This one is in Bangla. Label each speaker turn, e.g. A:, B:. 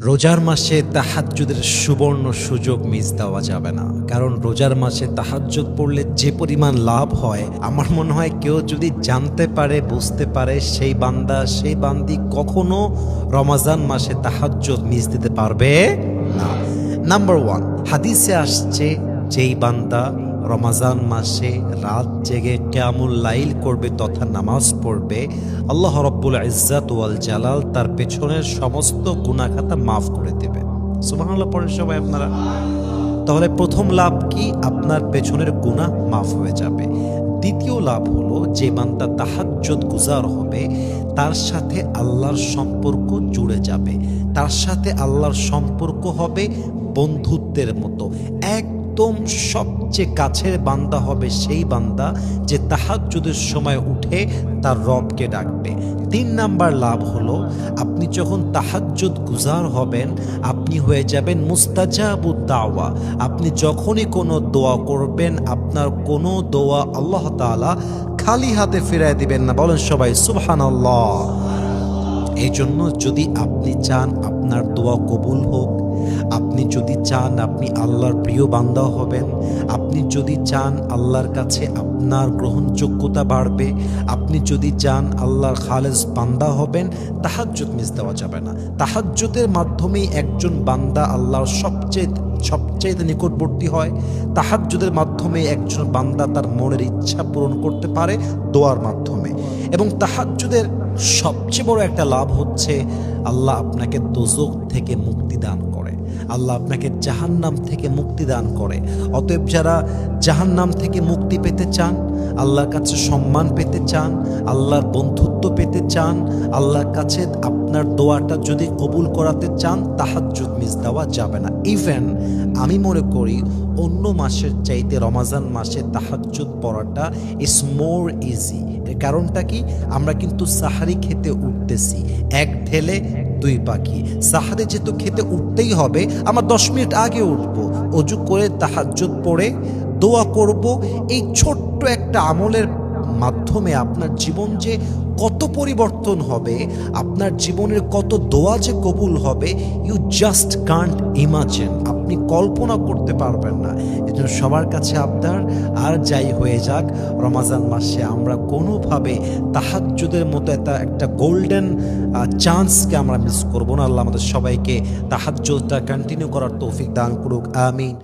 A: রোজার মাসে তাহাজ্জুদের সুবর্ণ সুযোগ মিস দেওয়া যাবে না, কারণ রোজার মাসে তাহাজ্জুদ পড়লে যে পরিমাণ লাভ হয়, আমার মনে হয় কেউ যদি জানতে পারে, বুঝতে পারে, সেই বান্দা সেই বান্দি কখনো রমাজান মাসে তাহাজ্জুদ মিস দিতে পারবে না। নাম্বার 1, হাদিসে আসছে যেই বান্দা রমাজান মাসে রাত জেগে কিয়ামুল লাইল করবে তথা নামাজ পড়বে, আল্লাহ রাব্বুল ইজ্জাত ওয়াল জালাল তার পেছনের সমস্ত গুনাহ খাতা মাফ করে দেবে। সুবহানাল্লাহ পড়েন সবাই আপনারা। তাহলে প্রথম লাভ কি? আপনার পেছনের গুনাহ মাফ হয়ে যাবে। দ্বিতীয় লাভ হলো, যে বান্দা তাহাজ্জুদ গুজার হবে তার সাথে আল্লাহর সম্পর্ক জুড়ে যাবে, তার সাথে আল্লাহর সম্পর্ক হবে বন্ধুত্বের মতো। একদম সবচেয়ে কাছের বান্দা হবে সেই বান্দা যে তাহাজ্জুদের সময় উঠে তার রবকে ডাকবে। 3 নাম্বার লাভ হলো, আপনি যখন তাহাজ্জুদ গুজার হবেন আপনি হয়ে যাবেন মুস্তাজাবুদ দাওয়া। আপনি যখনই কোনো দোয়া করবেন, আপনার কোনো দোয়া আল্লাহ তাআলা খালি হাতে ফিরায় দিবেন না। বলেন সবাই সুবহানাল্লাহ। এই জন্য যদি আপনি চান আপনার দোয়া কবুল হোক, আপনি যদি চান আপনি আল্লাহর প্রিয় বান্দা হবেন, আপনি যদি চান আল্লাহর কাছে আপনার গ্রহণযোগ্যতা বাড়বে, আপনি যদি চান আল্লাহর খালেস বান্দা হবেন, তাহাজ্জুদ মিস দেওয়া যাবে না। তাহাজ্জুদের মাধ্যমেই একজন বান্দা আল্লাহর সবচেয়ে নিকটবর্তী হয়। তাহাজ্জুদের মাধ্যমে একজন বান্দা তার মনের ইচ্ছা পূরণ করতে পারে দোয়ার মাধ্যমে। এবং তাহাজ্জুদের সবচেয়ে বড় একটা লাভ হচ্ছে, আল্লাহ আপনাকে দোজখ থেকে মুক্তি দান করে, আল্লাহ আপনাকে জাহান্নাম থেকে মুক্তি দান করে। অতএব যারা জাহান্নাম থেকে মুক্তি পেতে চান, আল্লাহর কাছে সম্মান পেতে চান, আল্লাহর বন্ধুত্ব পেতে চান, আল্লাহর কাছে আপনার দোয়াটা যদি কবুল করাতে চান, তাহাজ্জুদ মিস দেওয়া যাবে না। ইভেন আমি মনে করি অন্য মাসের চাইতে রমাজান মাসে তাহাজ্জুদ পড়াটা ইজ মোর ইজি। এর কারণটা কি? আমরা কিন্তু সাহারি খেতে উঠতেছি, এক ঢেলে 2 পাখি। সাহারি যেহেতু খেতে উঠতেই হবে, আমরা 10 মিনিট আগে উঠবো, অজু করে তাহাজ্জুদ পড়ে দোয়া করব। এই ছোট্ট একটা আমলের মাধ্যমে আপনার জীবন যে কত পরিবর্তন হবে, আপনার জীবনের কত দোয়া যে কবুল হবে, ইউ জাস্ট কান্ট ইমাজিন। আপনি কল্পনা করতে পারবেন না। এজন্য সবার কাছে আবদার, আর যাই হয়ে যাক, রমাজান মাসে আমরা কোনোভাবে তাহাজ্জুদের মতো একটা গোল্ডেন চান্সকে আমরা মিস করব না। আল্লাহ আমাদের সবাইকে তাহাজ্জুদটা কন্টিনিউ করার তৌফিক দান করুক। আমিন।